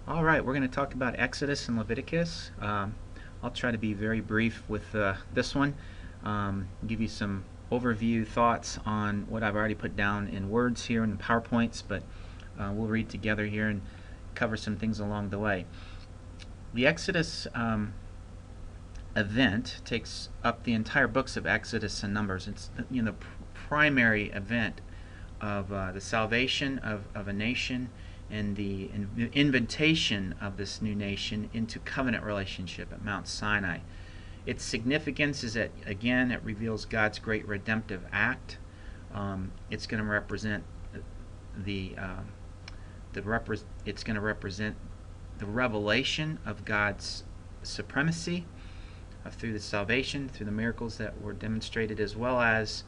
All right, we're going to talk about Exodus and Leviticus. I'll try to be very brief with this one, give you some overview thoughts on what I've already put down in words here in the PowerPoints, but we'll read together here and cover some things along the way. The Exodus event takes up the entire books of Exodus and Numbers. It's the primary event of the salvation of a nation and the invitation of this new nation into covenant relationship at Mount Sinai. Its significance is that, again, it reveals God's great redemptive act. It's going to represent it's going to represent the revelation of God's supremacy through the salvation, through the miracles that were demonstrated, as well as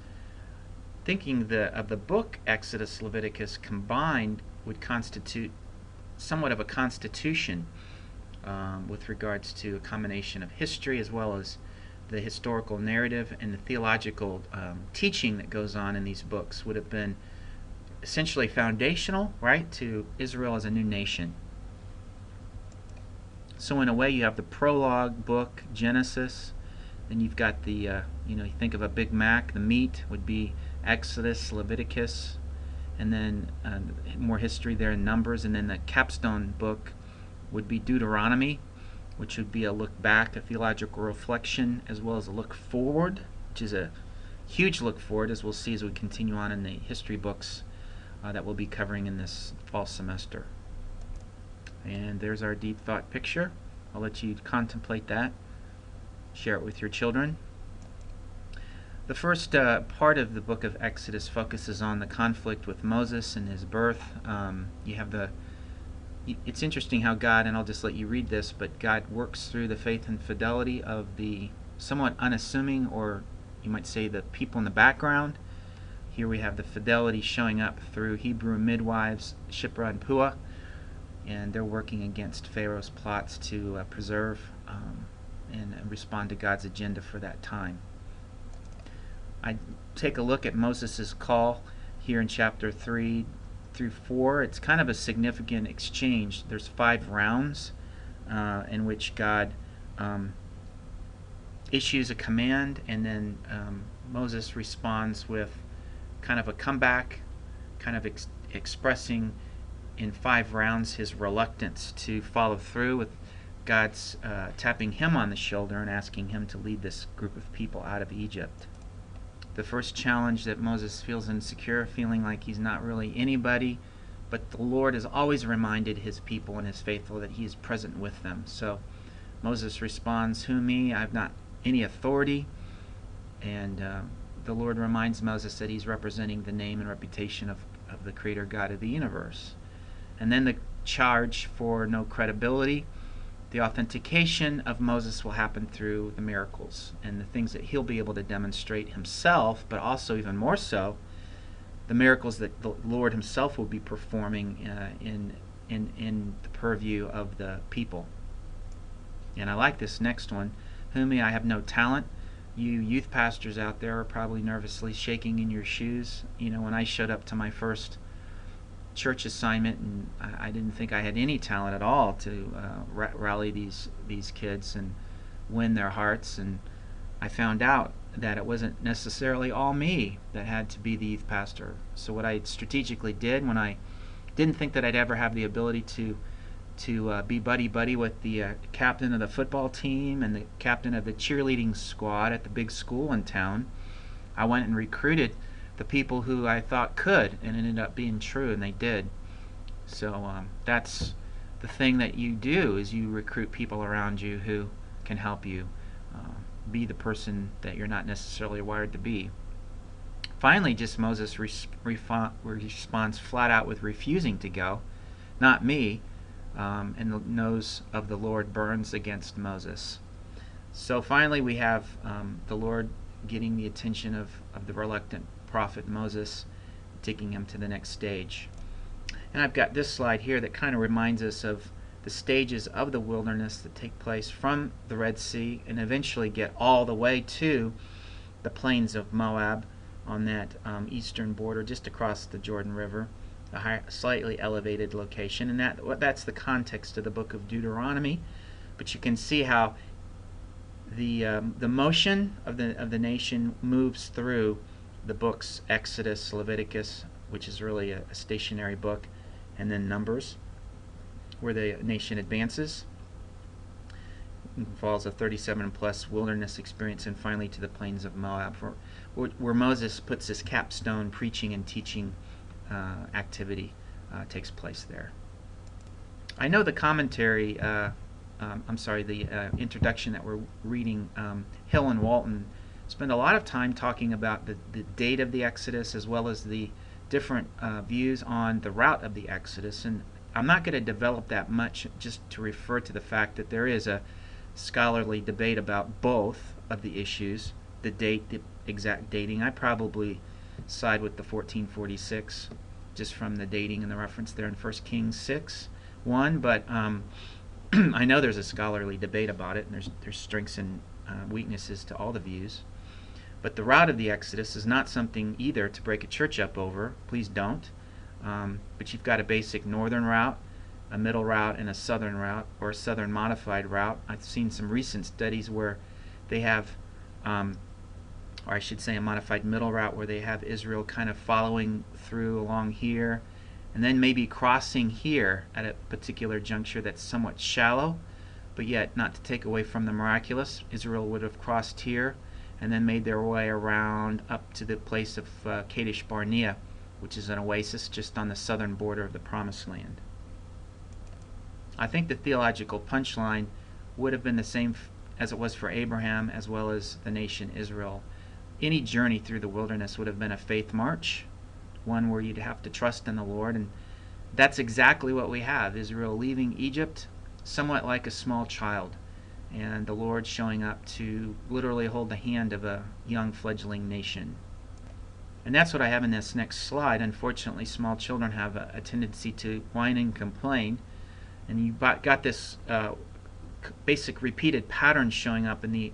thinking of the book Exodus, Leviticus combined would constitute somewhat of a constitution with regards to a combination of history as well as the historical narrative and the theological teaching that goes on in these books would have been essentially foundational, right, to Israel as a new nation. So in a way, you have the prologue book, Genesis. Then you've got the, you think of a Big Mac, the meat would be Exodus, Leviticus, and then more history there in Numbers. And then the capstone book would be Deuteronomy, which would be a look back, a theological reflection, as well as a look forward, which is a huge look forward, as we'll see as we continue on in the history books that we'll be covering in this fall semester. And there's our deep thought picture. I'll let you contemplate that, share it with your children. The first part of the book of Exodus focuses on the conflict with Moses and his birth. It's interesting how God, and I'll just let you read this, but God works through the faith and fidelity of the somewhat unassuming, or you might say the people in the background. Here we have the fidelity showing up through Hebrew midwives, Shiphrah and Puah, and they're working against Pharaoh's plots to preserve and respond to God's agenda for that time. I take a look at Moses' call here in chapter 3 through 4. It's kind of a significant exchange. There's 5 rounds in which God issues a command, and then Moses responds with kind of a comeback, kind of expressing in 5 rounds his reluctance to follow through with God's tapping him on the shoulder and asking him to lead this group of people out of Egypt. The first challenge that Moses feels insecure, feeling like he's not really anybody, but the Lord has always reminded his people and his faithful that he is present with them. So Moses responds, "Who me? I have not any authority." And the Lord reminds Moses that he's representing the name and reputation of the Creator God of the universe. And then the charge for no credibility. The authentication of Moses will happen through the miracles and the things that he'll be able to demonstrate himself, but also even more so, the miracles that the Lord himself will be performing in the purview of the people. And I like this next one. "Whom I have no talent." You youth pastors out there are probably nervously shaking in your shoes. When I showed up to my first church assignment, and I didn't think I had any talent at all to rally these kids and win their hearts, and I found out that it wasn't necessarily all me that had to be the youth pastor. So what I strategically did, when I didn't think that I'd ever have the ability to be buddy-buddy with the captain of the football team and the captain of the cheerleading squad at the big school in town, I went and recruited the people who I thought could, and it ended up being true, and they did. So that's the thing that you do, is you recruit people around you who can help you be the person that you're not necessarily wired to be. Finally, just Moses responds flat out with refusing to go, "Not me," and the nose of the Lord burns against Moses. So finally we have the Lord getting the attention of the reluctant prophet Moses, taking him to the next stage. And I've got this slide here that kind of reminds us of the stages of the wilderness that take place from the Red Sea and eventually get all the way to the plains of Moab on that eastern border just across the Jordan River. slightly elevated location, and that's the context of the book of Deuteronomy. But you can see how the motion of the nation moves through the books Exodus, Leviticus, which is really a stationary book, and then Numbers, where the nation advances, follows a 37-plus wilderness experience, and finally to the plains of Moab, where Moses puts his capstone preaching and teaching activity takes place there. I know the commentary, the introduction that we're reading, Hill and Walton, spend a lot of time talking about the date of the Exodus as well as the different views on the route of the Exodus. And I'm not going to develop that much, just to refer to the fact that there is a scholarly debate about both of the issues, the date, the exact dating. I probably side with the 1446, just from the dating and the reference there in 1 Kings 6:1, but I know there's a scholarly debate about it, and there's strengths and weaknesses to all the views. But the route of the Exodus is not something either to break a church up over. Please don't. But you've got a basic northern route, a middle route, and a southern route, or a southern modified route. I've seen some recent studies where they have, or I should say a modified middle route, where they have Israel kind of following through along here, and then maybe crossing here at a particular juncture that's somewhat shallow, but yet not to take away from the miraculous. Israel would have crossed here and then made their way around up to the place of Kadesh Barnea, which is an oasis just on the southern border of the Promised Land. I think the theological punchline would have been the same as it was for Abraham as well as the nation Israel. Any journey through the wilderness would have been a faith march, one where you'd have to trust in the Lord, and that's exactly what we have. Israel leaving Egypt somewhat like a small child, and the Lord showing up to literally hold the hand of a young fledgling nation. And that's what I have in this next slide. Unfortunately, small children have a tendency to whine and complain, and you've got this basic repeated pattern showing up in the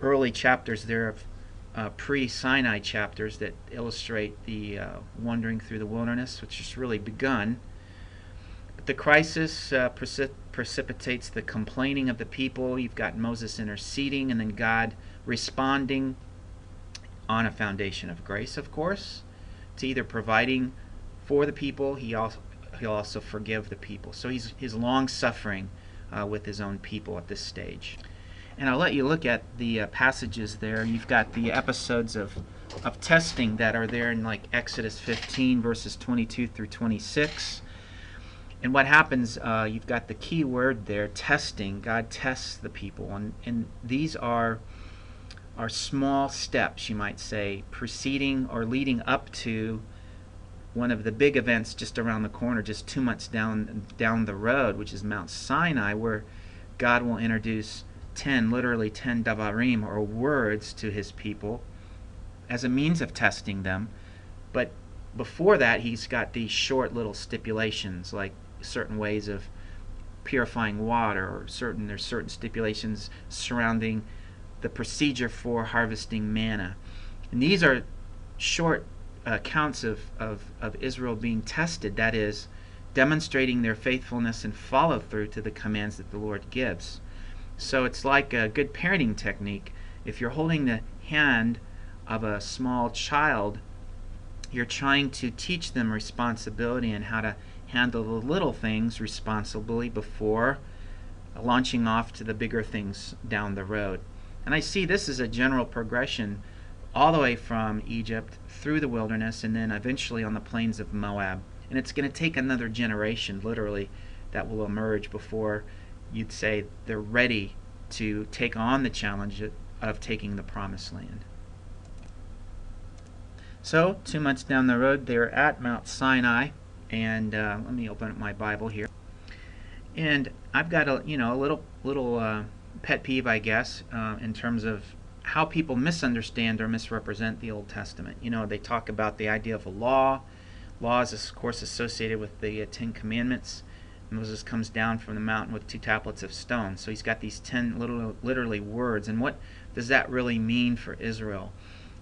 early chapters there of pre-Sinai chapters that illustrate the wandering through the wilderness, which has really begun. But the crisis precipitates the complaining of the people. You've got Moses interceding, and then God responding on a foundation of grace, of course, to either providing for the people, he'll also forgive the people. So he's long-suffering with his own people at this stage. And I'll let you look at the passages there. You've got the episodes of testing that are there in like Exodus 15, verses 22 through 26. And what happens, you've got the key word there, testing. God tests the people. And these are small steps, you might say, preceding or leading up to one of the big events just around the corner, just 2 months down the road, which is Mount Sinai, where God will introduce literally 10 davarim, or words, to his people as a means of testing them. But before that, he's got these short little stipulations, like certain ways of purifying water, or there's certain stipulations surrounding the procedure for harvesting manna. And these are short accounts of Israel being tested, that is, demonstrating their faithfulness and follow through to the commands that the Lord gives. So it's like a good parenting technique. If you're holding the hand of a small child, you're trying to teach them responsibility and how to handle the little things responsibly before launching off to the bigger things down the road. And I see this as a general progression all the way from Egypt through the wilderness and then eventually on the plains of Moab. And it's going to take another generation, literally, that will emerge before you'd say they're ready to take on the challenge of taking the Promised Land. So, 2 months down the road, they're at Mount Sinai, and let me open up my Bible here. And I've got a little pet peeve, I guess, in terms of how people misunderstand or misrepresent the Old Testament. They talk about the idea of a law. Law is, of course, associated with the 10 Commandments. Moses comes down from the mountain with 2 tablets of stone. So he's got these 10 literally words. And what does that really mean for Israel?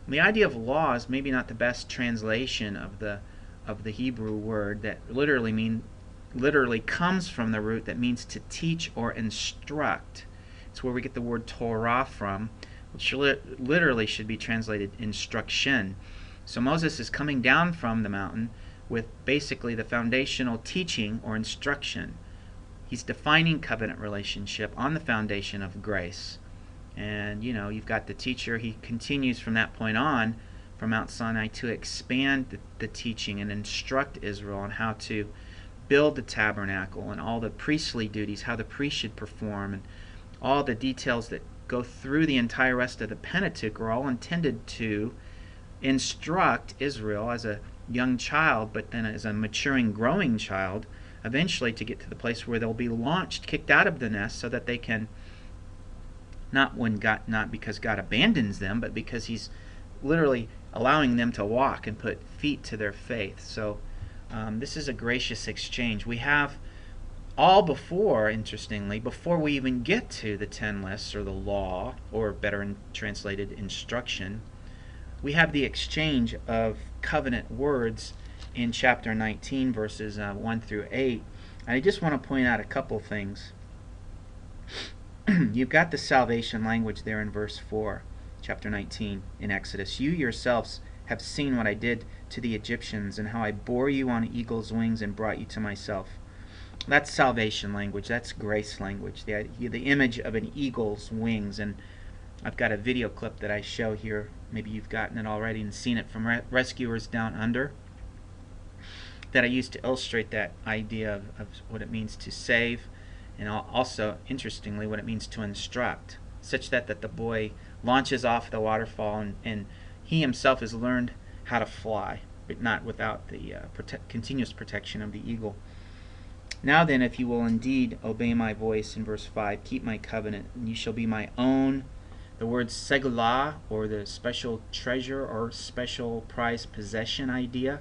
The idea of law is maybe not the best translation of the of the Hebrew word that literally comes from the root that means to teach or instruct. It's where we get the word Torah from, which literally should be translated instruction. So Moses is coming down from the mountain with basically the foundational teaching or instruction. He's defining covenant relationship on the foundation of grace. And you've got the teacher. He continues from that point on from Mount Sinai to expand the teaching and instruct Israel on how to build the tabernacle and all the priestly duties, how the priest should perform, and all the details that go through the entire rest of the Pentateuch are all intended to instruct Israel as a young child, but then as a maturing, growing child, eventually to get to the place where they'll be launched, kicked out of the nest, so that they can, not because God abandons them, but because He's literally allowing them to walk and put feet to their faith. So this is a gracious exchange. We have all before, interestingly, before we even get to the 10 lists or the law, or better translated instruction, we have the exchange of covenant words in chapter 19, verses 1 through 8. And I just want to point out a couple things. You've got the salvation language there in verse 4, chapter 19 in Exodus. You yourselves have seen what I did to the Egyptians and how I bore you on eagle's wings and brought you to myself. That's salvation language. That's grace language. The image of an eagle's wings. And I've got a video clip that I show here. Maybe you've gotten it already and seen it from Rescuers Down Under, that I used to illustrate that idea of what it means to save, and also, interestingly, what it means to instruct, such that the boy launches off the waterfall and he himself has learned how to fly, but not without the continuous protection of the eagle. Now then, if you will indeed obey my voice, in verse 5, keep my covenant, and you shall be my own. The word segulah, or the special treasure or special prized possession idea,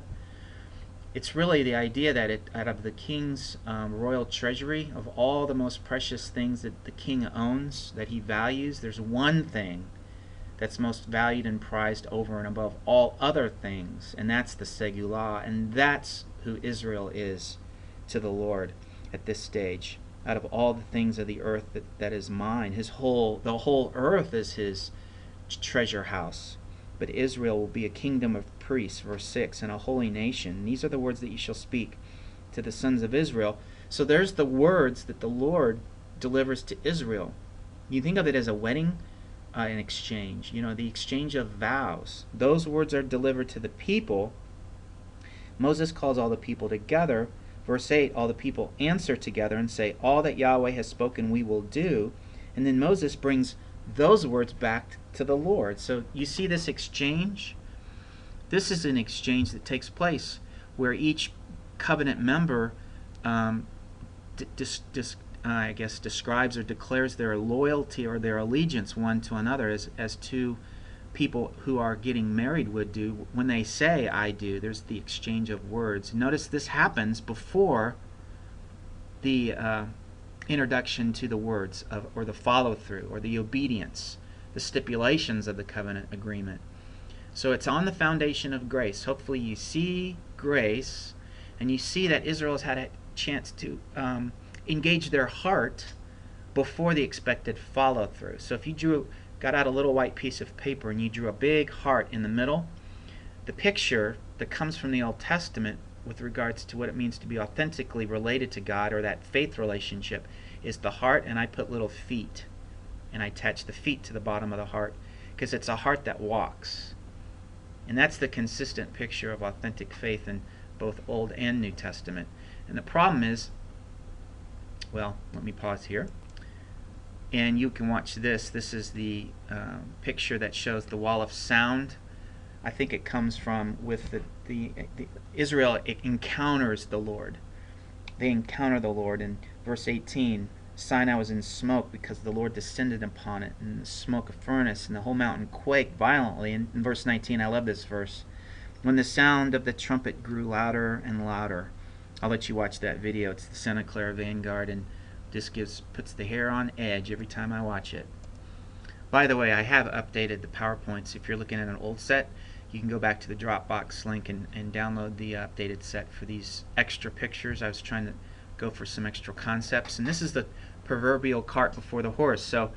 it's really the idea that out of the king's royal treasury, of all the most precious things that the king owns, that he values, there's one thing that's most valued and prized over and above all other things, and that's the segulah, and that's who Israel is to the Lord at this stage. Out of all the things of the earth that is mine, the whole earth is His treasure house. But Israel will be a kingdom of priests, verse 6, and a holy nation. These are the words that you shall speak to the sons of Israel. So there's the words that the Lord delivers to Israel. You think of it as a wedding, an exchange, the exchange of vows. Those words are delivered to the people. Moses calls all the people together. Verse 8, all the people answer together and say, all that Yahweh has spoken we will do. And then Moses brings those words back to the Lord. So you see this exchange? This is an exchange that takes place where each covenant member describes or declares their loyalty or their allegiance one to another, as two people who are getting married would do when they say I do. There's the exchange of words. Notice this happens before the introduction to the words or the follow-through or the obedience, the stipulations of the covenant agreement. So it's on the foundation of grace. Hopefully you see grace, and you see that Israel has had a chance to engage their heart before the expected follow-through. So if you got out a little white piece of paper and you drew a big heart in the middle, the picture that comes from the Old Testament with regards to what it means to be authentically related to God, or that faith relationship, is the heart, and I put little feet, and I attach the feet to the bottom of the heart, because it's a heart that walks. And that's the consistent picture of authentic faith in both Old and New Testament. And the problem is, well, let me pause here, and you can watch this. This is the picture that shows the wall of sound. I think it comes from with the Israel. It encounters the Lord. They encounter the Lord in verse 18. Sinai was in smoke because the Lord descended upon it, in the smoke of furnace, and the whole mountain quaked violently. And in verse 19, I love this verse. When the sound of the trumpet grew louder and louder. I'll let you watch that video. It's the Santa Clara Vanguard, and just puts the hair on edge every time I watch it. By the way, I have updated the PowerPoints. If you're looking at an old set, you can go back to the Dropbox link and download the updated set for these extra pictures. I was trying to go for some extra concepts, and this is the proverbial cart before the horse. So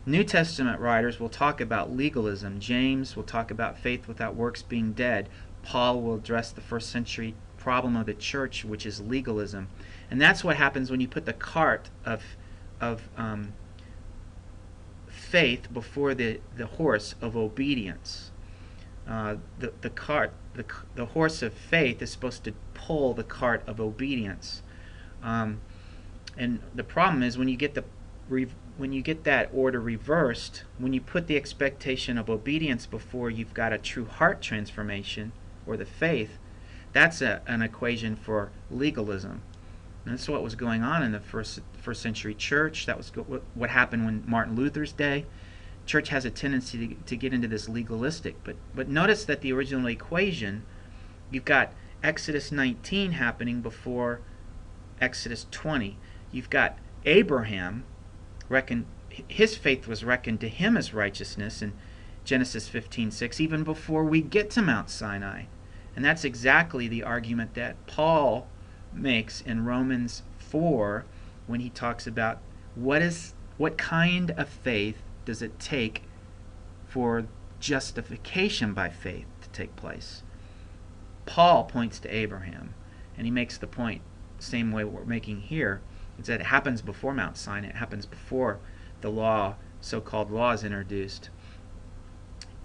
New Testament writers will talk about legalism. James will talk about faith without works being dead. Paul will address the first century problem of the church, which is legalism. And that's what happens when you put the cart of faith before the horse of obedience. The horse of faith is supposed to pull the cart of obedience. And the problem is when you get that order reversed, when you put the expectation of obedience before you've got a true heart transformation or the faith, that's an equation for legalism. And that's what was going on in the first century church. That was what happened when Martin Luther's day. Church has a tendency to get into this legalistic. But notice that the original equation, you've got Exodus 19 happening before Exodus 20. You've got Abraham, his faith was reckoned to him as righteousness in Genesis 15:6, even before we get to Mount Sinai. And that's exactly the argument that Paul makes in Romans 4 when he talks about what kind of faith does it take for justification by faith to take place. Paul points to Abraham, and he makes the point, same way we're making here, is that it happens before Mount Sinai. It happens before the law, so-called law, is introduced.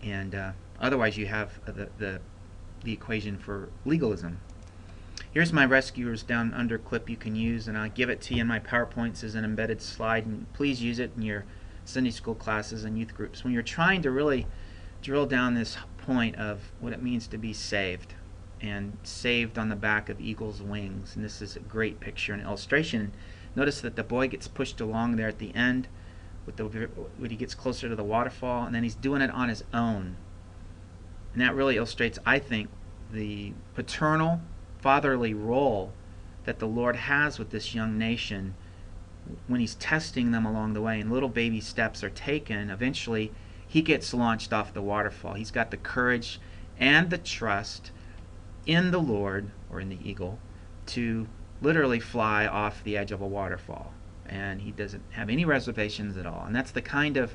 And otherwise you have the equation for legalism. Here's my Rescuers Down Under clip you can use, and I'll give it to you in my PowerPoints as an embedded slide, and please use it in your Sunday school classes and youth groups when you're trying to really drill down this point of what it means to be saved, and saved on the back of eagle's wings. And this is a great picture and illustration. Notice that the boy gets pushed along there at the end when he gets closer to the waterfall, and then he's doing it on his own. And that really illustrates, I think, the paternal, fatherly role that the Lord has with this young nation when he's testing them along the way, and little baby steps are taken. Eventually he gets launched off the waterfall. He's got the courage and the trust in the Lord, or in the eagle, to literally fly off the edge of a waterfall, and he doesn't have any reservations at all. And that's the kind of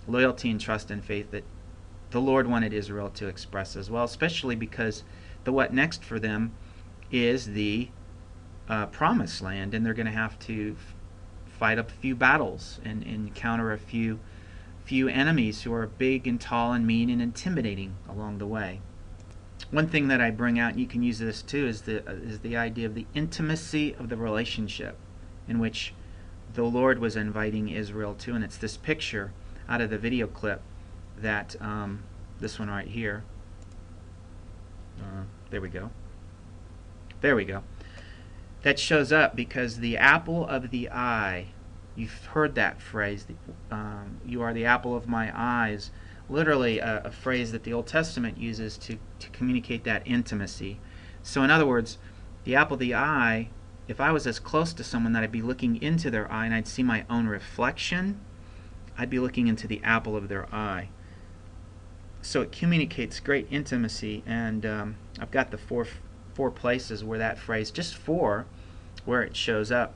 loyalty and trust and faith that the Lord wanted Israel to express as well, especially because the what next for them is the promised land, and they're going to have to fight a few battles and encounter a few enemies who are big and tall and mean and intimidating along the way. One thing that I bring out, and you can use this too, is the idea of the intimacy of the relationship in which the Lord was inviting Israel to. And it's this picture out of the video clip that, this one right here, there we go, that shows up because the apple of the eye, you've heard that phrase, you are the apple of my eyes, literally a phrase that the Old Testament uses to communicate that intimacy. So in other words, the apple of the eye, if I was as close to someone that I'd be looking into their eye and I'd see my own reflection, I'd be looking into the apple of their eye. So it communicates great intimacy, and I've got the four places where that phrase, just four, where it shows up.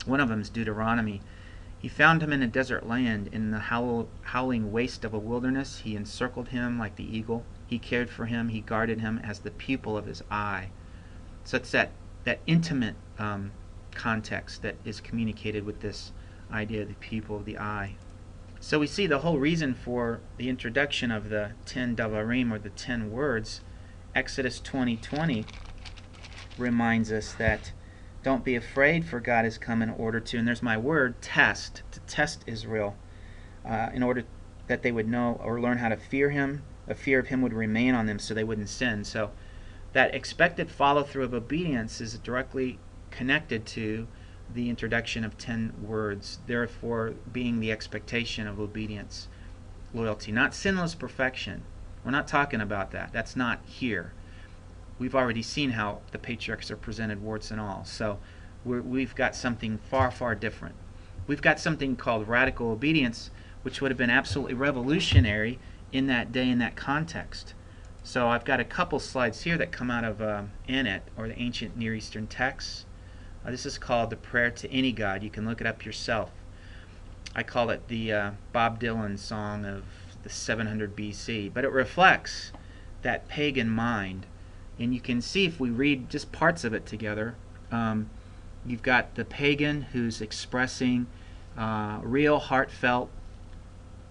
One of them is Deuteronomy. He found him in a desert land, in the howling waste of a wilderness. He encircled him like the eagle. He cared for him. He guarded him as the pupil of his eye. So it's that intimate context that is communicated with this idea of the pupil of the eye. So we see the whole reason for the introduction of the 10 Davarim, or the 10 words. Exodus 20:20 reminds us that don't be afraid, for God has come in order to, and there's my word, to test Israel, in order that they would know or learn how to fear him. A fear of him would remain on them so they wouldn't sin. So that expected follow-through of obedience is directly connected to the introduction of 10 words, therefore being the expectation of obedience, loyalty, not sinless perfection. We're not talking about that. That's not here. We've already seen how the patriarchs are presented, warts and all. So we've got something far, far different. We've got something called radical obedience, which would have been absolutely revolutionary in that day, in that context. So I've got a couple slides here that come out of Annit, or the Ancient Near Eastern Texts. This is called the Prayer to Any God. You can look it up yourself. I call it the Bob Dylan song of the 700 BC, but it reflects that pagan mind. And you can see if we read just parts of it together, you've got the pagan who's expressing real heartfelt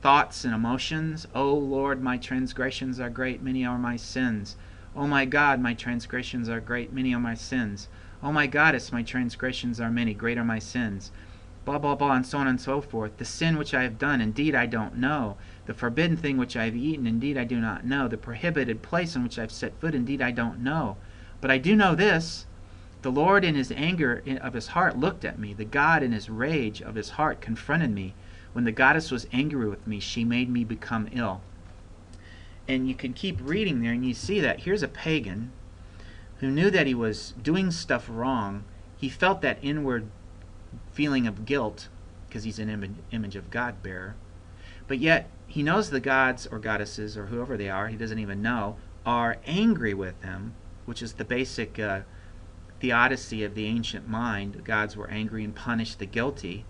thoughts and emotions. Oh Lord, my transgressions are great, many are my sins. Oh my God, my transgressions are great, many are my sins. Oh my Goddess, my transgressions are many, great are my sins. Blah, blah, blah, and so on and so forth. The sin which I have done, indeed I don't know. The forbidden thing which I have eaten, indeed I do not know. The prohibited place in which I have set foot, indeed I don't know. But I do know this. The Lord in his anger of his heart looked at me. The God in his rage of his heart confronted me. When the goddess was angry with me, she made me become ill. And you can keep reading there, and you see that here's a pagan who knew that he was doing stuff wrong. He felt that inward feeling of guilt because he's an image of God bearer. But yet, he knows the gods or goddesses or whoever they are, he doesn't even know, are angry with him, which is the basic theodicy of the ancient mind. The gods were angry and punished the guilty.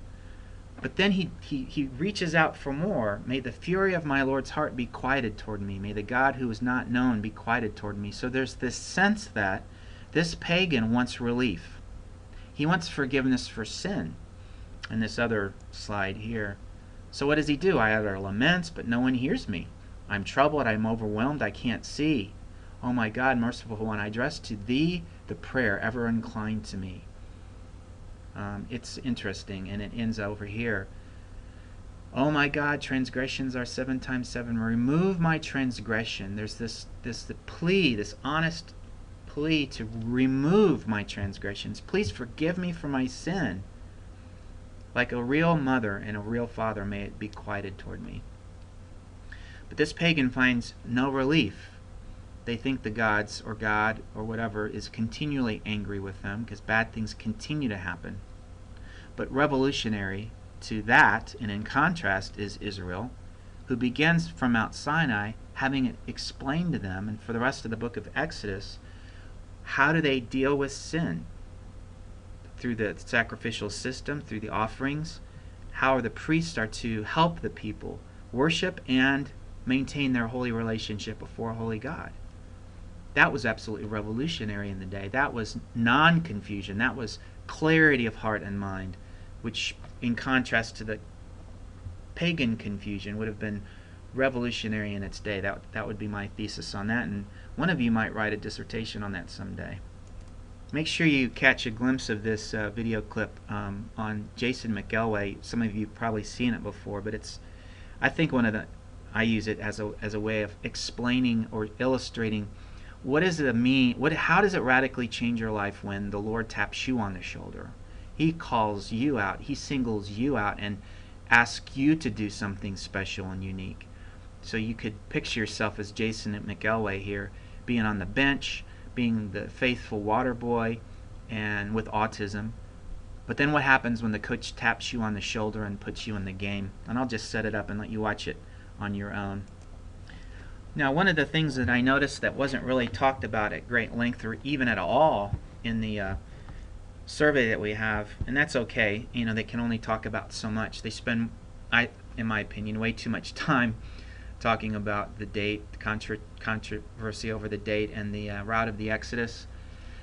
But then he reaches out for more. May the fury of my Lord's heart be quieted toward me. May the God who is not known be quieted toward me. So there's this sense that this pagan wants relief. He wants forgiveness for sin. In this other slide here. So what does he do? I utter laments, but no one hears me. I'm troubled, I'm overwhelmed, I can't see. Oh my God, merciful one, I address to thee the prayer, ever inclined to me. It's interesting, and it ends over here. Oh my God, transgressions are 7 times 7. Remove my transgression. There's this plea, this honest plea to remove my transgressions. Please forgive me for my sin. Like a real mother and a real father, may it be quieted toward me. But this pagan finds no relief. They think the gods or God or whatever is continually angry with them because bad things continue to happen. But revolutionary to that, and in contrast, is Israel, who begins from Mount Sinai, having it explained to them, and for the rest of the book of Exodus, how do they deal with sin? Through the sacrificial system, through the offerings, how the priests are to help the people worship and maintain their holy relationship before a holy God. That was absolutely revolutionary in the day. That was non-confusion. That was clarity of heart and mind, which in contrast to the pagan confusion would have been revolutionary in its day. That would be my thesis on that, and one of you might write a dissertation on that someday. Make sure you catch a glimpse of this video clip on Jason McElway. Some of you have probably seen it before, but it's, I think I use it as a way of explaining or illustrating what does it mean, how does it radically change your life when the Lord taps you on the shoulder. He calls you out, he singles you out and asks you to do something special and unique. So you could picture yourself as Jason McElway here, being on the bench, being the faithful water boy and with autism. But then what happens when the coach taps you on the shoulder and puts you in the game? And I'll just set it up and let you watch it on your own. Now, one of the things that I noticed that wasn't really talked about at great length or even at all in the survey that we have, and that's okay, you know, they can only talk about so much. They spend, in my opinion, way too much time talking about the date, the controversy over the date and the route of the Exodus.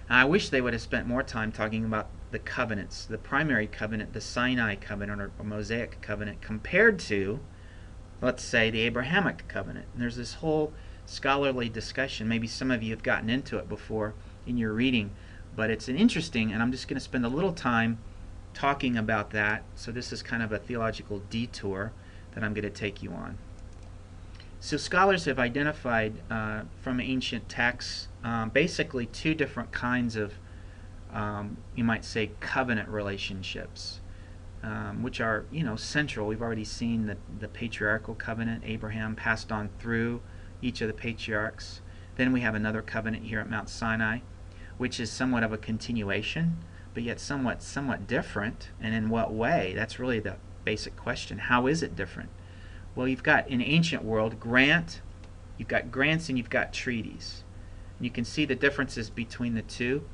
And I wish they would have spent more time talking about the covenants, the primary covenant, the Sinai covenant or Mosaic covenant, compared to, let's say, the Abrahamic covenant. And there's this whole scholarly discussion. Maybe some of you have gotten into it before in your reading, but it's an interesting, and I'm just going to spend a little time talking about that. So this is kind of a theological detour that I'm going to take you on. So scholars have identified from ancient texts basically two different kinds of, you might say, covenant relationships, which are, you know, central. We've already seen the patriarchal covenant. Abraham passed on through each of the patriarchs. Then we have another covenant here at Mount Sinai, which is somewhat of a continuation, but yet somewhat different. And in what way? That's really the basic question. How is it different? Well, you've got in ancient world grant You've got grants and you've got treaties. And you can see the differences between the two.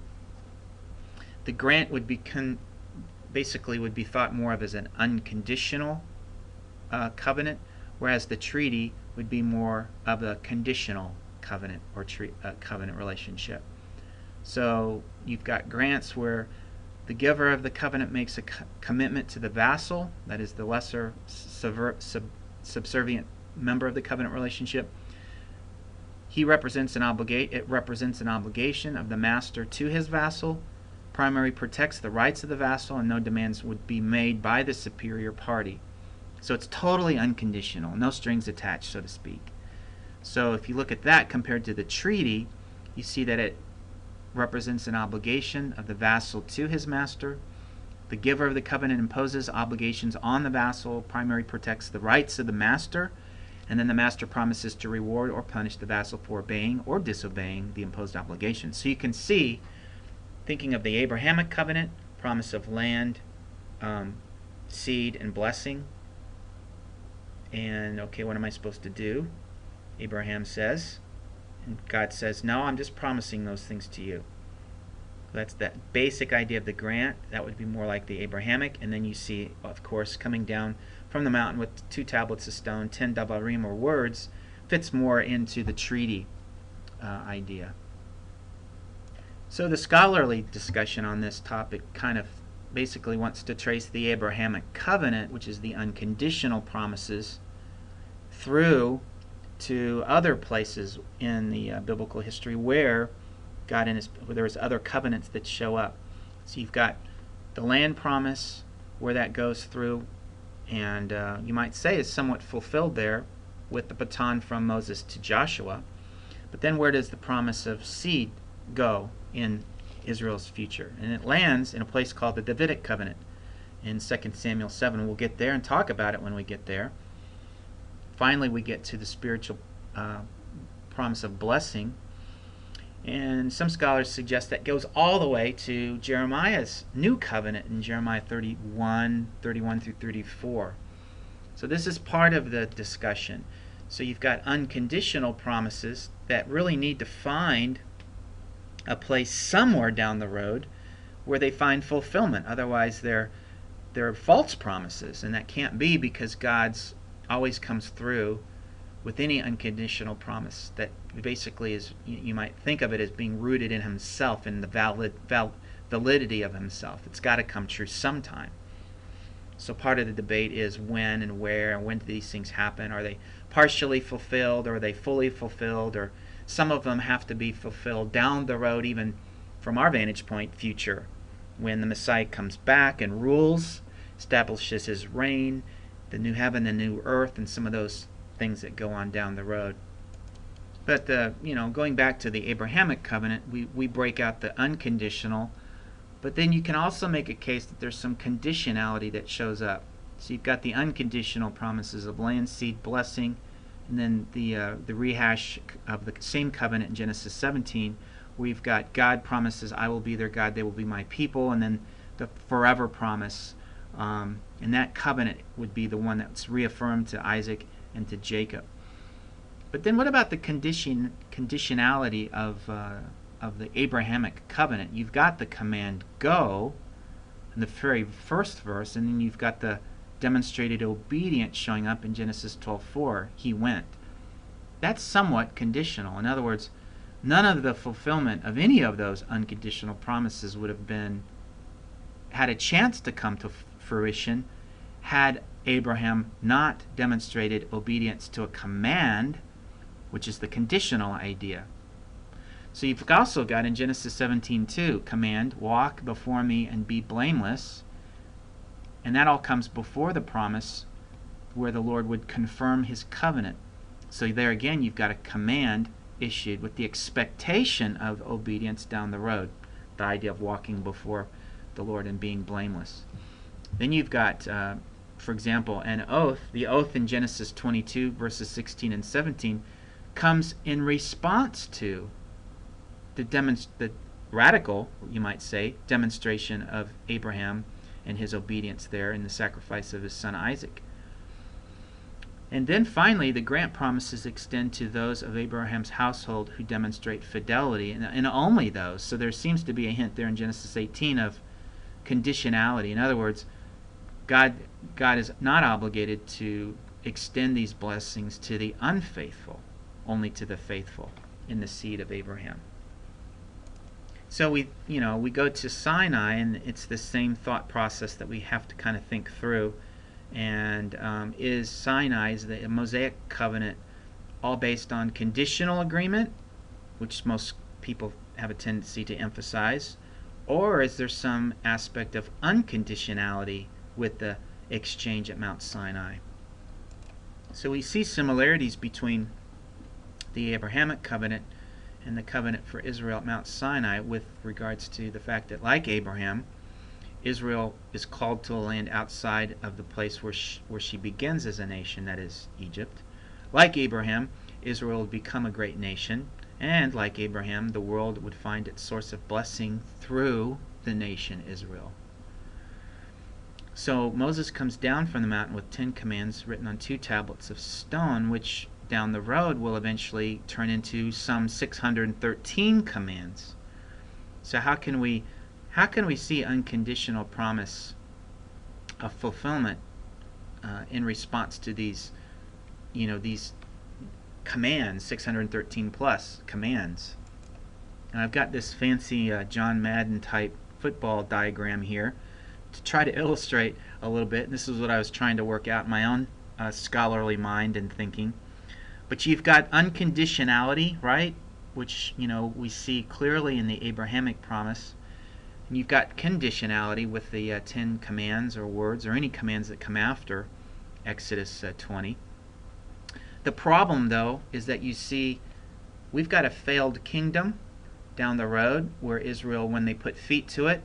The grant would be basically would be thought more of as an unconditional covenant, whereas the treaty would be more of a conditional covenant or covenant relationship. So you've got grants where the giver of the covenant makes a commitment to the vassal, that is the lesser subservient member of the covenant relationship. It represents an obligation of the master to his vassal. Primary protects the rights of the vassal, and no demands would be made by the superior party. So it's totally unconditional, no strings attached, so to speak. So if you look at that compared to the treaty, you see that it represents an obligation of the vassal to his master. The giver of the covenant imposes obligations on the vassal. Primary protects the rights of the master, and then the master promises to reward or punish the vassal for obeying or disobeying the imposed obligation. So you can see, thinking of the Abrahamic covenant, promise of land, seed, and blessing. And okay, what am I supposed to do? Abraham says, and God says, no, I'm just promising those things to you. That's that basic idea of the grant. That would be more like the Abrahamic. And then you see, of course, coming down from the mountain with 2 tablets of stone, 10 dabarim, or words, fits more into the treaty idea. So the scholarly discussion on this topic kind of basically wants to trace the Abrahamic covenant, which is the unconditional promises, through to other places in the biblical history where God where there's other covenants that show up. So you've got the land promise, where that goes through, and you might say is somewhat fulfilled there with the baton from Moses to Joshua. But then where does the promise of seed go in Israel's future? And it lands in a place called the Davidic covenant in 2 Samuel 7. We'll get there and talk about it when we get there. Finally, we get to the spiritual promise of blessing. And some scholars suggest that goes all the way to Jeremiah's new covenant in Jeremiah 31 through 34. So this is part of the discussion. So you've got unconditional promises that really need to find a place somewhere down the road where they find fulfillment. Otherwise, they're false promises, and that can't be, because God's always comes through with any unconditional promise that basically is, you might think of it as being rooted in himself, in the validity of himself. It's got to come true sometime. So part of the debate is when and where, and when do these things happen? Are they partially fulfilled, or are they fully fulfilled, or some of them have to be fulfilled down the road, even from our vantage point, future, when the Messiah comes back and rules, establishes his reign, the new heaven and new earth, and some of those things that go on down the road. But going back to the Abrahamic covenant, we break out the unconditional, but then you can also make a case that there's some conditionality that shows up. So you've got the unconditional promises of land, seed, blessing, and then the rehash of the same covenant in Genesis 17, where you've got God promises, I will be their God, they will be my people, and then the forever promise. And that covenant would be the one that's reaffirmed to Isaac and to Jacob. But then what about the conditionality of the Abrahamic covenant? You've got the command, go, in the very first verse, and then you've got the demonstrated obedience showing up in Genesis 12:4. He went. That's somewhat conditional. In other words, none of the fulfillment of any of those unconditional promises would have had a chance to come to fruition had Abraham not demonstrated obedience to a command, which is the conditional idea. So you've also got in Genesis 17:2, command, walk before me and be blameless. And that all comes before the promise where the Lord would confirm his covenant. So there again, you've got a command issued with the expectation of obedience down the road, the idea of walking before the Lord and being blameless. Then you've got, for example, an oath. The oath in Genesis 22, verses 16 and 17, comes in response to the radical, you might say, demonstration of Abraham and his obedience there in the sacrifice of his son Isaac. And then finally, the grant promises extend to those of Abraham's household who demonstrate fidelity, and only those. So there seems to be a hint there in Genesis 18 of conditionality. In other words, God is not obligated to extend these blessings to the unfaithful, only to the faithful in the seed of Abraham. So we go to Sinai, and it's the same thought process that we have to kind of think through. And is the Mosaic covenant all based on conditional agreement, which most people have a tendency to emphasize, or is there some aspect of unconditionality with the exchange at Mount Sinai? So we see similarities between the Abrahamic covenant and the covenant for Israel at Mount Sinai with regards to the fact that, like Abraham, Israel is called to a land outside of the place where she begins as a nation, that is Egypt. Like Abraham, Israel would become a great nation, and like Abraham, the world would find its source of blessing through the nation Israel. So Moses comes down from the mountain with 10 commands written on 2 tablets of stone, which down the road will eventually turn into some 613 commands. So how can we see unconditional promise of fulfillment in response to these commands, 613 plus commands? And I've got this fancy John Madden type football diagram here to try to illustrate a little bit. This is what I was trying to work out in my own scholarly mind and thinking. But you've got unconditionality, right, which we see clearly in the Abrahamic promise. And you've got conditionality with the 10 commands or words or any commands that come after Exodus 20. The problem, though, is that you see we've got a failed kingdom down the road where Israel, when they put feet to it,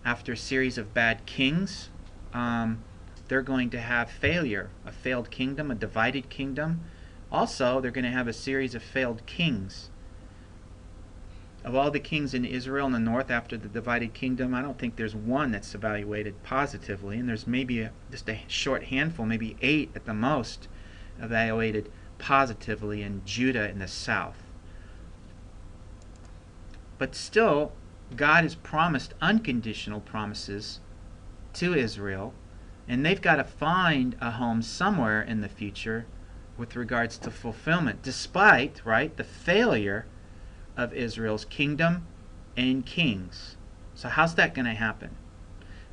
after a series of bad kings, they're going to have failure, a failed kingdom, a divided kingdom. Also, they're going to have a series of failed kings. Of all the kings in Israel in the north after the divided kingdom, I don't think there's one that's evaluated positively, and there's maybe just a short handful, maybe 8 at the most, evaluated positively in Judah in the south. But still, God has promised unconditional promises to Israel, and they've got to find a home somewhere in the future with regards to fulfillment, despite, the failure of Israel's kingdom and kings. So how's that going to happen?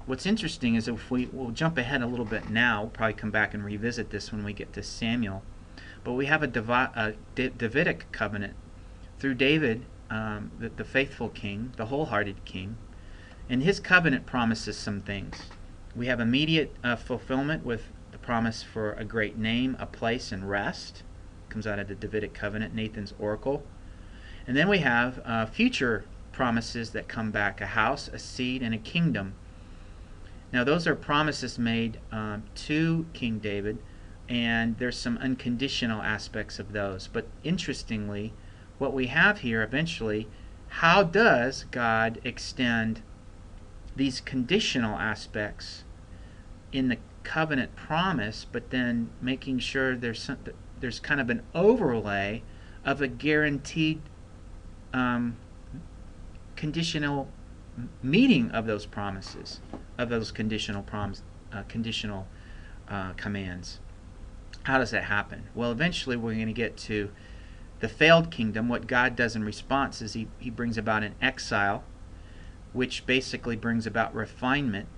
What's interesting is if we'll jump ahead a little bit now, we'll probably come back and revisit this when we get to Samuel, but we have a Davidic covenant through David, the faithful king, the wholehearted king, and his covenant promises some things. We have immediate fulfillment with the promise for a great name, a place, and rest. Comes out of the Davidic covenant, Nathan's oracle. And then we have future promises that come back, a house, a seed, and a kingdom. Now those are promises made to King David, and there's some unconditional aspects of those. But interestingly, what we have here eventually, how does God extend these conditional aspects in the covenant promise, but then making sure there's kind of an overlay of a guaranteed conditional meeting of those promises, of those conditional commands. How does that happen? Well, eventually we're going to get to the failed kingdom. What God does in response is he brings about an exile, which basically brings about refinement.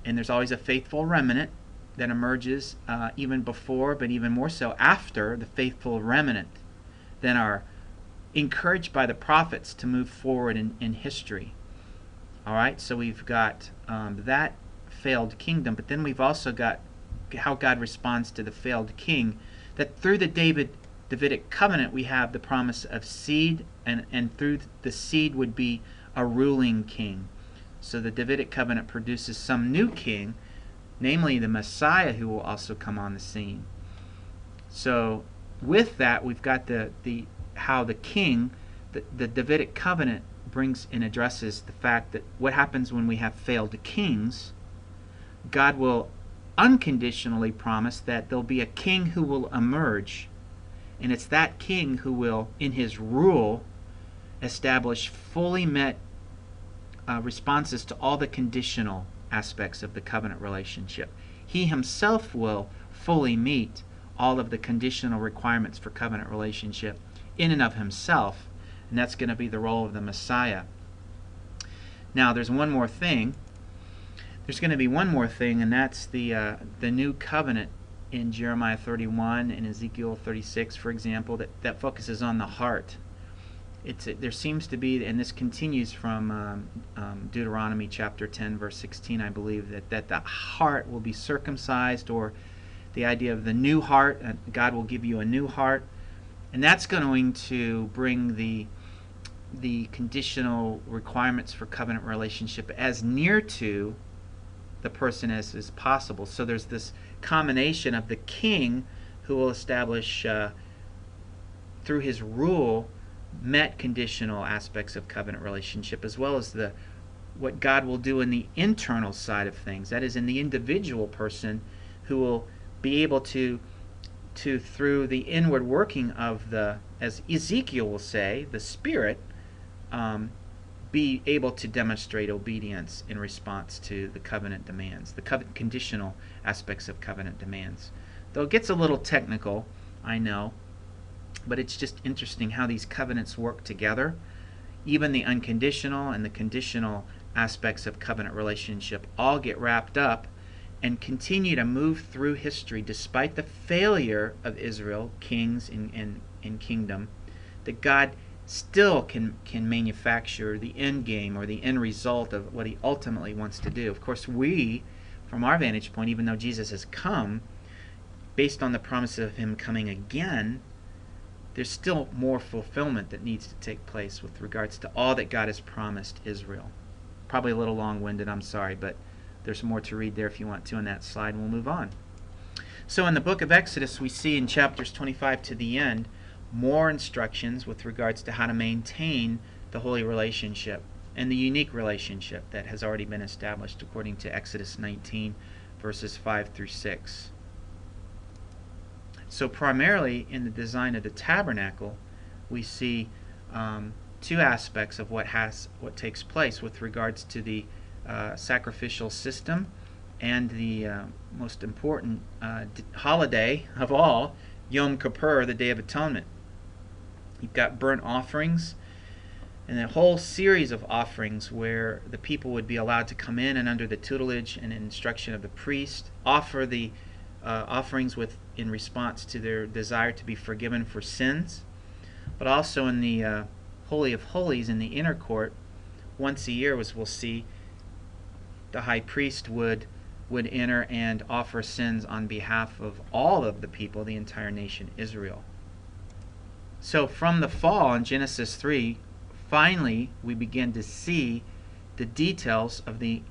And there's always a faithful remnant that emerges even before, but even more so after the faithful remnant, then are encouraged by the prophets to move forward in history. All right, so we've got that failed kingdom, but then we've also got how God responds to the failed king, that through the Davidic covenant we have the promise of seed, and through the seed would be a ruling king. So the Davidic covenant produces some new king, namely the Messiah, who will also come on the scene. So with that, we've got how the king, the Davidic covenant brings and addresses the fact that what happens when we have failed kings, God will unconditionally promised that there'll be a king who will emerge, and it's that king who will, in his rule, establish fully met responses to all the conditional aspects of the covenant relationship. He himself will fully meet all of the conditional requirements for covenant relationship in and of himself, and that's going to be the role of the Messiah. Now, there's one more thing. There's going to be one more thing, and that's the new covenant in Jeremiah 31 and Ezekiel 36, for example, that focuses on the heart. There seems to be, and this continues from Deuteronomy chapter 10, verse 16, I believe, that the heart will be circumcised, or the idea of the new heart. God will give you a new heart, and that's going to bring the conditional requirements for covenant relationship as near to the person as is possible. So there's this combination of the king who will establish through his rule met conditional aspects of covenant relationship, as well as what God will do in the internal side of things, that is, in the individual person, who will be able to through the inward working of the, as Ezekiel will say, the Spirit, be able to demonstrate obedience in response to the covenant demands, the conditional aspects of covenant demands. Though it gets a little technical, I know, but it's just interesting how these covenants work together. Even the unconditional and the conditional aspects of covenant relationship all get wrapped up and continue to move through history despite the failure of Israel, kings and kingdom, that God still can manufacture the end game or the end result of what he ultimately wants to do. Of course, we, from our vantage point, even though Jesus has come, based on the promise of him coming again, there's still more fulfillment that needs to take place with regards to all that God has promised Israel. Probably a little long-winded, I'm sorry, but there's more to read there if you want to on that slide, and we'll move on. So in the book of Exodus, we see in chapters 25 to the end more instructions with regards to how to maintain the holy relationship and the unique relationship that has already been established according to Exodus 19, verses 5 through 6. So primarily in the design of the tabernacle, we see two aspects of what takes place with regards to the sacrificial system and the most important holiday of all, Yom Kippur, the Day of Atonement. You've got burnt offerings and a whole series of offerings where the people would be allowed to come in and under the tutelage and instruction of the priest, offer the offerings in response to their desire to be forgiven for sins. But also in the Holy of Holies, in the inner court, once a year, as we'll see, the high priest would enter and offer sins on behalf of all of the people, the entire nation Israel. So from the fall in Genesis 3, finally we begin to see the details of the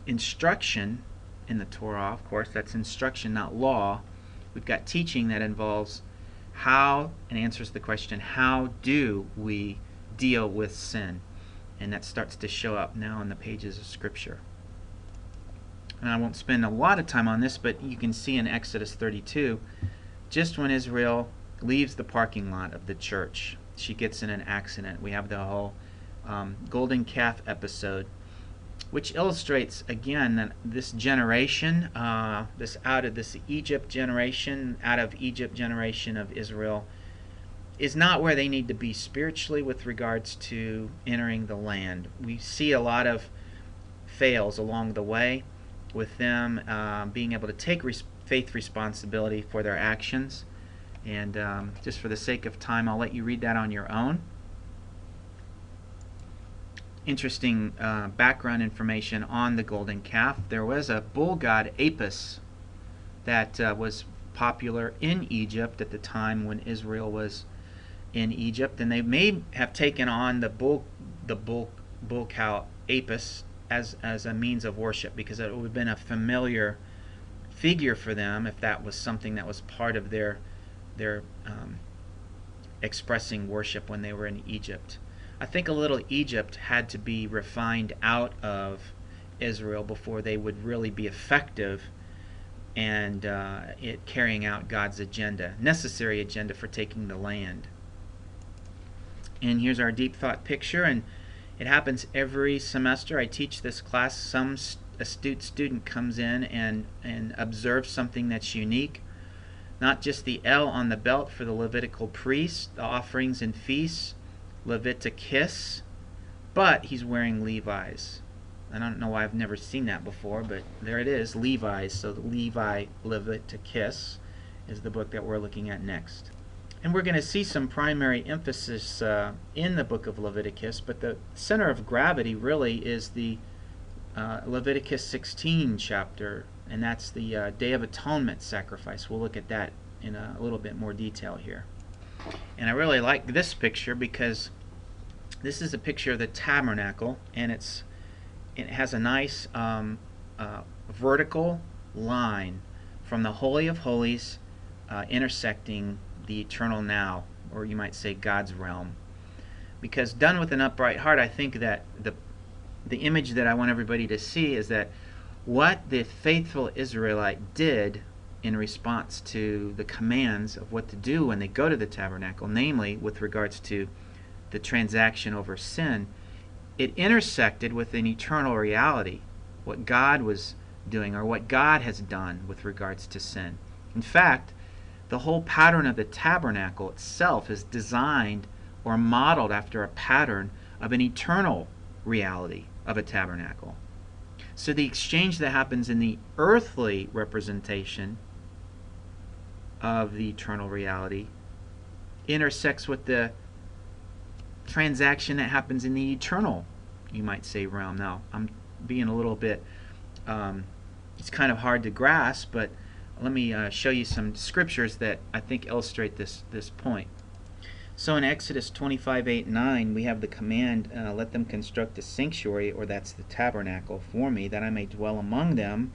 instruction in the Torah. Of course, that's instruction, not law. We've got teaching that involves how, and answers the question, how do we deal with sin? And that starts to show up now in the pages of Scripture. And I won't spend a lot of time on this, but you can see in Exodus 32, just when Israel leaves the parking lot of the church, she gets in an accident. We have the whole golden calf episode, which illustrates again that this generation, this Egypt generation, out of Egypt generation of Israel, is not where they need to be spiritually with regards to entering the land. We see a lot of fails along the way with them being able to take faith responsibility for their actions. And just for the sake of time, I'll let you read that on your own. Interesting background information on the golden calf. There was a bull god, Apis, that was popular in Egypt at the time when Israel was in Egypt, and they may have taken on the bull cow Apis as a means of worship, because it would have been a familiar figure for them if that was something that was part of their expressing worship when they were in Egypt. I think a little Egypt had to be refined out of Israel before they would really be effective and it carrying out God's agenda, necessary agenda for taking the land. And here's our deep thought picture, and it happens every semester. I teach this class. Some astute student comes in and observes something that's unique. Not just the L on the belt for the Levitical priests, the offerings and feasts, Leviticus, but he's wearing Levi's. I don't know why I've never seen that before, but there it is, Levi's. So the Levi Leviticus is the book that we're looking at next. And we're going to see some primary emphasis in the book of Leviticus, but the center of gravity really is the Leviticus 16 chapter, and that's the Day of Atonement sacrifice. We'll look at that in a little bit more detail here. And I really like this picture because this is a picture of the tabernacle, and it has a nice vertical line from the Holy of Holies intersecting the eternal now, or you might say God's realm. Because done with an upright heart, I think that the image that I want everybody to see is that what the faithful Israelite did in response to the commands of what to do when they go to the tabernacle, namely with regards to the transaction over sin, it intersected with an eternal reality, what God was doing or what God has done with regards to sin. In fact, the whole pattern of the tabernacle itself is designed or modeled after a pattern of an eternal reality of a tabernacle. So the exchange that happens in the earthly representation of the eternal reality intersects with the transaction that happens in the eternal, you might say, realm. Now, I'm being a little bit, it's kind of hard to grasp, but let me show you some scriptures that I think illustrate this point. So in Exodus 25:8-9, we have the command, let them construct a sanctuary, or that's the tabernacle, for me, that I may dwell among them,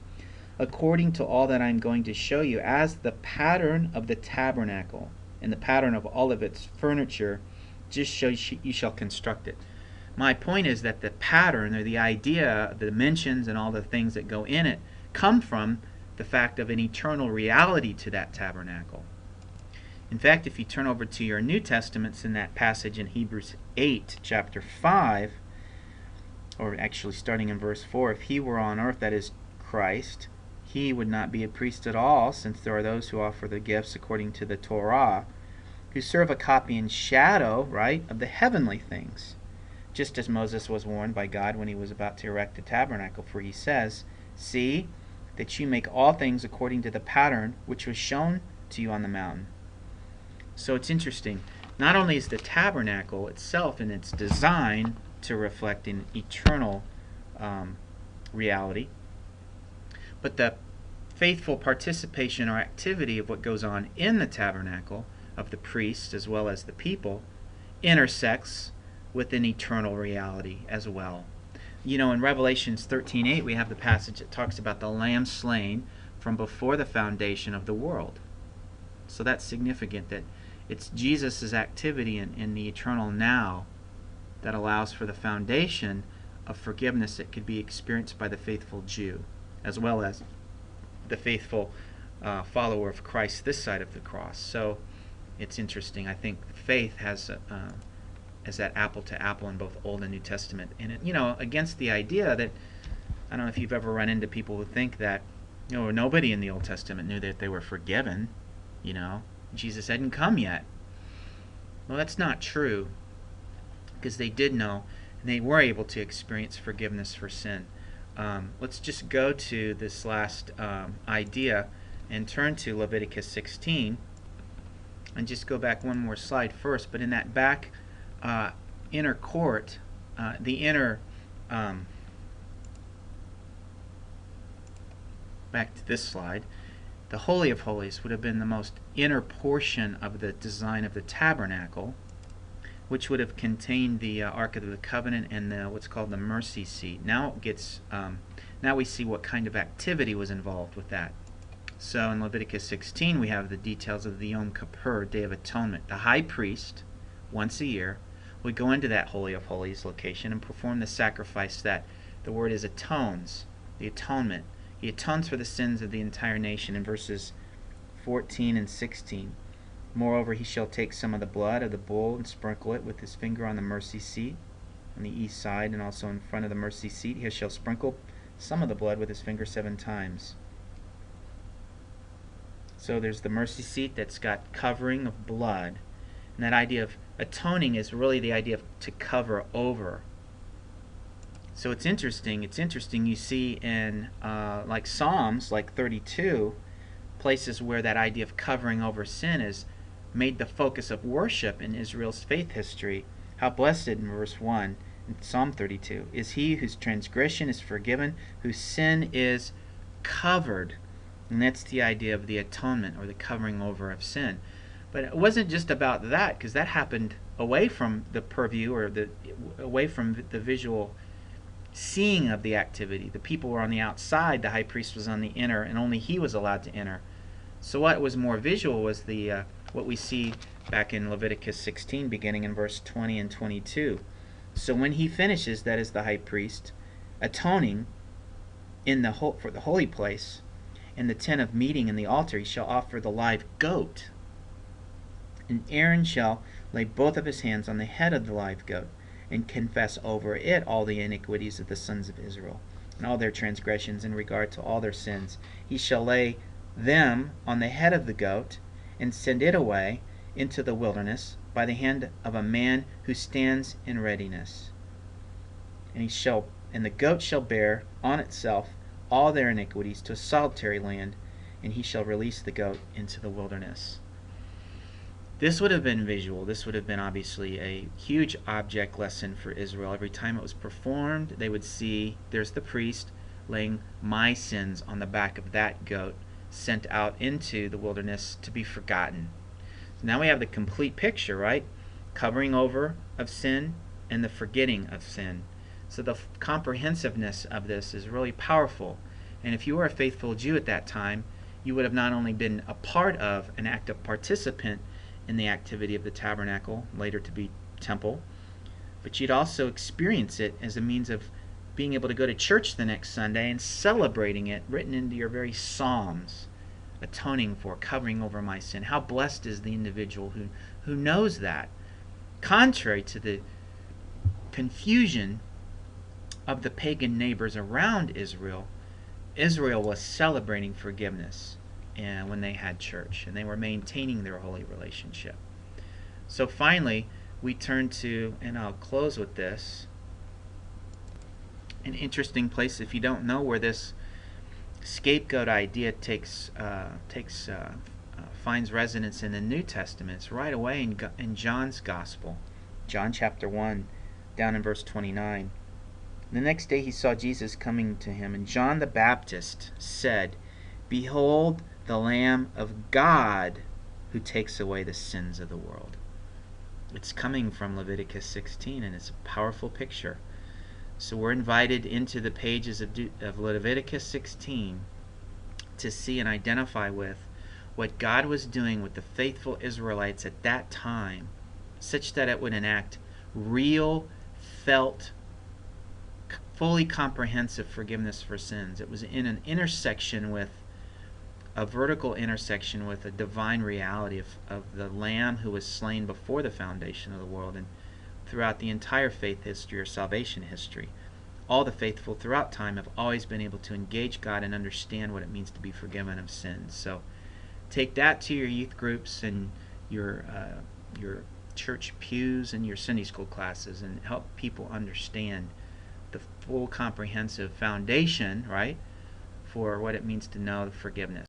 according to all that I'm going to show you, as the pattern of the tabernacle, and the pattern of all of its furniture, just so you shall construct it. My point is that the pattern, or the idea, the dimensions, and all the things that go in it, come from the fact of an eternal reality to that tabernacle. In fact, if you turn over to your New Testaments in that passage in Hebrews 8, chapter 5, or actually starting in verse 4, if he were on earth, that is Christ, he would not be a priest at all, since there are those who offer the gifts according to the Torah, who serve a copy and shadow, right, of the heavenly things, just as Moses was warned by God when he was about to erect the tabernacle. For he says, see that you make all things according to the pattern which was shown to you on the mountain. So it's interesting. Not only is the tabernacle itself in its design to reflect an eternal reality, but the faithful participation or activity of what goes on in the tabernacle, of the priests as well as the people, intersects with an eternal reality as well. You know, in Revelations 13:8, we have the passage that talks about the lamb slain from before the foundation of the world. So that's significant, that it's Jesus' activity in the eternal now that allows for the foundation of forgiveness that could be experienced by the faithful Jew, as well as the faithful follower of Christ this side of the cross. So it's interesting. I think faith has that apple to apple in both Old and New Testament. And it, against the idea that, I don't know if you've ever run into people who think that, nobody in the Old Testament knew that they were forgiven. Jesus hadn't come yet. Well, that's not true, because they did know, and they were able to experience forgiveness for sin. Let's just go to this last idea and turn to Leviticus 16, and just go back one more slide first. But in that back inner court, the inner, back to this slide, the Holy of Holies would have been the most inner portion of the design of the tabernacle, which would have contained the Ark of the Covenant and what's called the mercy seat. Now it gets, now we see what kind of activity was involved with that. So in Leviticus 16, we have the details of the Yom Kippur, Day of Atonement. The high priest, once a year, would go into that Holy of Holies location and perform the sacrifice that the word is atones, the atonement, He atones for the sins of the entire nation in verses 14 and 16. Moreover, he shall take some of the blood of the bull and sprinkle it with his finger on the mercy seat on the east side, and also in front of the mercy seat. He shall sprinkle some of the blood with his finger 7 times. So there's the mercy seat that's got covering of blood. And that idea of atoning is really the idea of to cover over. So it's interesting. You see in like Psalms, like 32, places where that idea of covering over sin is made the focus of worship in Israel's faith history. How blessed, in verse 1 in Psalm 32, is he whose transgression is forgiven, whose sin is covered. And that's the idea of the atonement, or the covering over of sin. But it wasn't just about that, because that happened away from the purview, or away from the visual seeing of the activity. The people were on the outside, the high priest was on the inner, and only he was allowed to enter. So what was more visual was the what we see back in Leviticus 16, beginning in verse 20 and 22. So when he finishes, that is the high priest, atoning for the holy place, in the tent of meeting and the altar, he shall offer the live goat. And Aaron shall lay both of his hands on the head of the live goat, and confess over it all the iniquities of the sons of Israel, and all their transgressions in regard to all their sins. He shall lay them on the head of the goat, and send it away into the wilderness by the hand of a man who stands in readiness. And the goat shall bear on itself all their iniquities to a solitary land, and he shall release the goat into the wilderness. This would have been visual. This would have been obviously a huge object lesson for Israel. Every time it was performed, they would see there's the priest laying my sins on the back of that goat, sent out into the wilderness to be forgotten. So now we have the complete picture, right? Covering over of sin and the forgetting of sin. So the comprehensiveness of this is really powerful. And if you were a faithful Jew at that time, you would have not only been a part of, an active participant in the activity of the tabernacle, later to be temple, but you'd also experience it as a means of being able to go to church the next Sunday and celebrating it, written into your very psalms, atoning for, covering over my sin. How blessed is the individual who knows that. Contrary to the confusion of the pagan neighbors around Israel, Israel was celebrating forgiveness and when they had church, and they were maintaining their holy relationship. So finally, we turn to, and I'll close with this, an interesting place. If you don't know where this scapegoat idea finds resonance in the New Testament, it's right away in John's Gospel, John chapter 1, down in verse 29. The next day he saw Jesus coming to him, and John the Baptist said, "Behold the Lamb of God who takes away the sins of the world." It's coming from Leviticus 16, and it's a powerful picture. So we're invited into the pages of Leviticus 16 to see and identify with what God was doing with the faithful Israelites at that time, such that it would enact real, felt, fully comprehensive forgiveness for sins. It was in an intersection with a vertical intersection with a divine reality of the Lamb who was slain before the foundation of the world, and throughout the entire faith history or salvation history. All the faithful throughout time have always been able to engage God and understand what it means to be forgiven of sins. So take that to your youth groups and your church pews and your Sunday school classes, and help people understand the full comprehensive foundation, right, for what it means to know forgiveness.